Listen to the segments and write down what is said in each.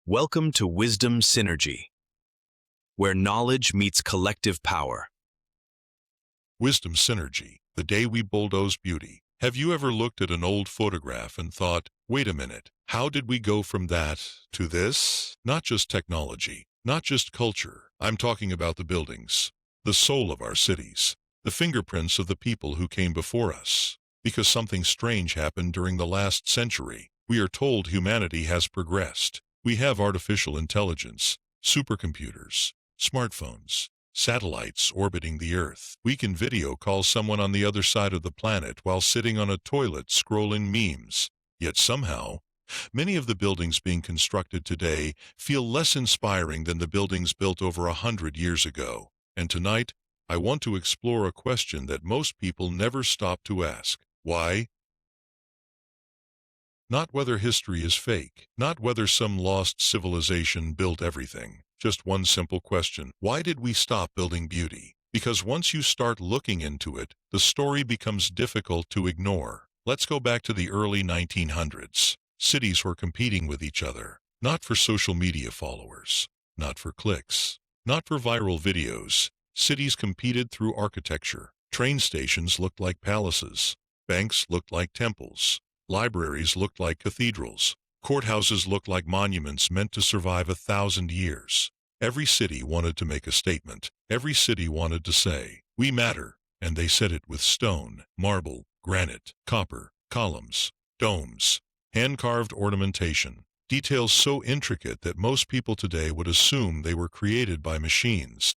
Welcome to Wisdom Synergy, where knowledge meets collective power. Wisdom Synergy, the day we bulldoze beauty. Have you ever looked at an old photograph and thought, wait a minute, how did we go from that to this? Not just technology, not just culture. I'm talking about the buildings, the soul of our cities, the fingerprints of the people who came before us. Because something strange happened during the last century, we are told humanity has progressed. We have artificial intelligence, supercomputers, smartphones, satellites orbiting the Earth. We can video call someone on the other side of the planet while sitting on a toilet scrolling memes. Yet somehow, many of the buildings being constructed today feel less inspiring than the buildings built over 100 years ago. And tonight, I want to explore a question that most people never stop to ask. Why? Not whether history is fake, not whether some lost civilization built everything. Just one simple question. Why did we stop building beauty? Because once you start looking into it, the story becomes difficult to ignore. Let's go back to the early 1900s. Cities were competing with each other, not for social media followers, not for clicks, not for viral videos. Cities competed through architecture. Train stations looked like palaces. Banks looked like temples. Libraries looked like cathedrals. Courthouses looked like monuments meant to survive 1,000 years. Every city wanted to make a statement. Every city wanted to say, we matter. And they said it with stone, marble, granite, copper, columns, domes, hand-carved ornamentation. Details so intricate that most people today would assume they were created by machines.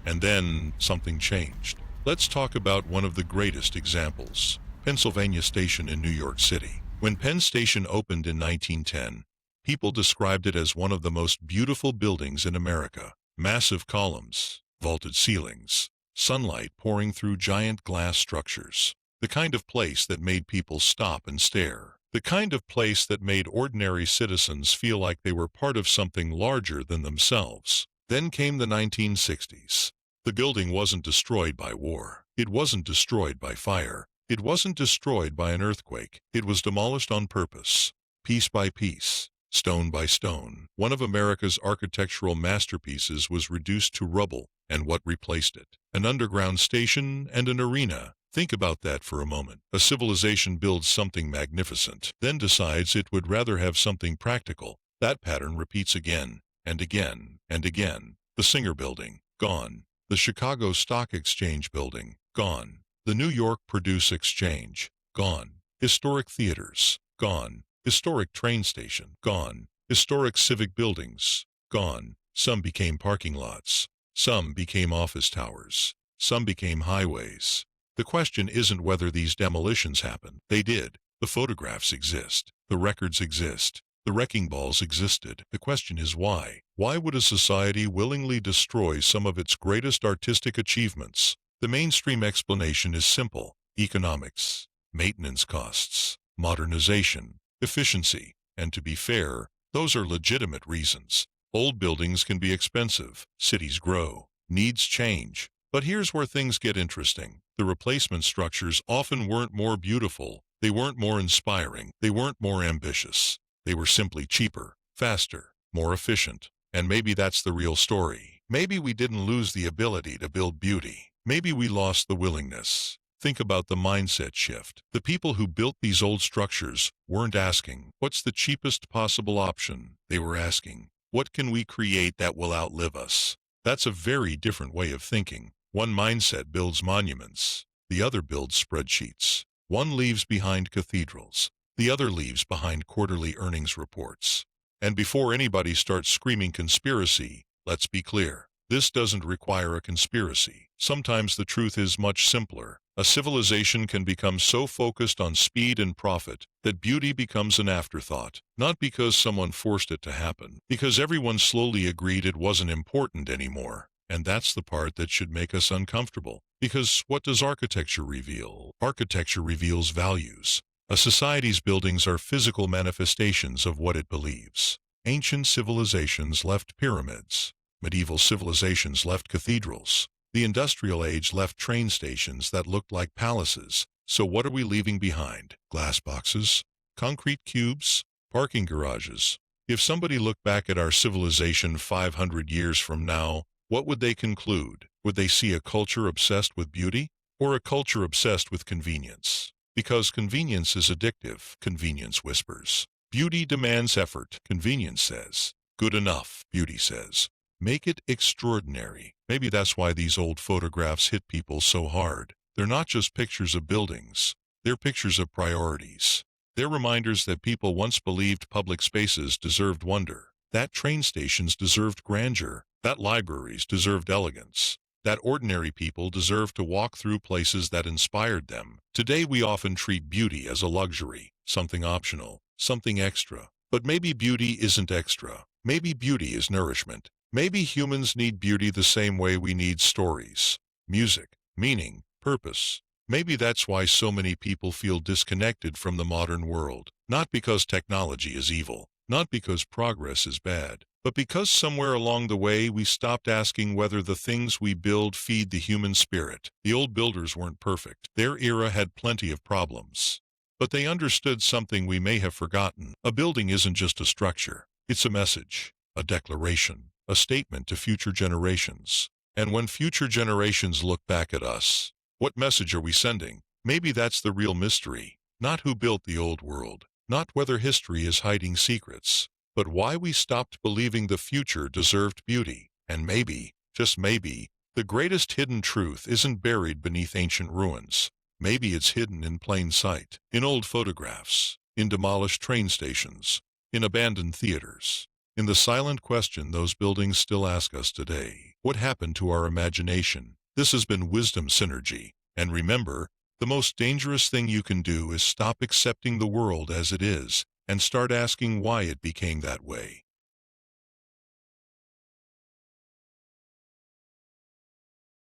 And then something changed. Let's talk about one of the greatest examples. Pennsylvania Station in New York City. When Penn Station opened in 1910, people described it as one of the most beautiful buildings in America. Massive columns, vaulted ceilings, sunlight pouring through giant glass structures. The kind of place that made people stop and stare. The kind of place that made ordinary citizens feel like they were part of something larger than themselves. Then came the 1960s. The building wasn't destroyed by war. It wasn't destroyed by fire. It wasn't destroyed by an earthquake. It was demolished on purpose, piece by piece, stone by stone. One of America's architectural masterpieces was reduced to rubble, and what replaced it? An underground station and an arena. Think about that for a moment. A civilization builds something magnificent, then decides it would rather have something practical. That pattern repeats again, and again, and again. The Singer Building, gone. The Chicago Stock Exchange Building, gone. The New York Produce Exchange, gone. Historic theaters, gone. Historic train station, gone. Historic civic buildings, gone. Some became parking lots. Some became office towers. Some became highways. The question isn't whether these demolitions happened. They did. The photographs exist. The records exist. The wrecking balls existed. The question is why? Why would a society willingly destroy some of its greatest artistic achievements? The mainstream explanation is simple: economics, maintenance costs, modernization, efficiency. And to be fair, those are legitimate reasons. Old buildings can be expensive, cities grow, needs change. But here's where things get interesting. The replacement structures often weren't more beautiful, they weren't more inspiring, they weren't more ambitious. They were simply cheaper, faster, more efficient. And maybe that's the real story. Maybe we didn't lose the ability to build beauty. Maybe we lost the willingness. Think about the mindset shift. The people who built these old structures weren't asking, what's the cheapest possible option? They were asking, what can we create that will outlive us? That's a very different way of thinking. One mindset builds monuments. The other builds spreadsheets. One leaves behind cathedrals. The other leaves behind quarterly earnings reports. And before anybody starts screaming conspiracy, let's be clear. This doesn't require a conspiracy. Sometimes the truth is much simpler. A civilization can become so focused on speed and profit that beauty becomes an afterthought. Not because someone forced it to happen, because everyone slowly agreed it wasn't important anymore. And that's the part that should make us uncomfortable. Because what does architecture reveal? Architecture reveals values. A society's buildings are physical manifestations of what it believes. Ancient civilizations left pyramids. Medieval civilizations left cathedrals. The industrial age left train stations that looked like palaces. So what are we leaving behind? Glass boxes? Concrete cubes? Parking garages. If somebody looked back at our civilization 500 years from now, what would they conclude? Would they see a culture obsessed with beauty or a culture obsessed with convenience? Because convenience is addictive, convenience whispers. Beauty demands effort, convenience says. Good enough, beauty says. Make it extraordinary. Maybe that's why these old photographs hit people so hard. They're not just pictures of buildings. They're pictures of priorities. They're reminders that people once believed public spaces deserved wonder, that train stations deserved grandeur, that libraries deserved elegance, that ordinary people deserved to walk through places that inspired them. Today we often treat beauty as a luxury, something optional, something extra. But maybe beauty isn't extra. Maybe beauty is nourishment. Maybe humans need beauty the same way we need stories, music, meaning, purpose. Maybe that's why so many people feel disconnected from the modern world. Not because technology is evil, not because progress is bad, but because somewhere along the way we stopped asking whether the things we build feed the human spirit. The old builders weren't perfect. Their era had plenty of problems. But they understood something we may have forgotten. A building isn't just a structure. It's a message, a declaration, a statement to future generations. And when future generations look back at us, what message are we sending? Maybe that's the real mystery. Not who built the old world, not whether history is hiding secrets, but why we stopped believing the future deserved beauty. And maybe, just maybe, the greatest hidden truth isn't buried beneath ancient ruins. Maybe it's hidden in plain sight, in old photographs, in demolished train stations, in abandoned theaters, in the silent question those buildings still ask us today. What happened to our imagination? This has been Wisdom Synergy. And remember, the most dangerous thing you can do is stop accepting the world as it is and start asking why it became that way.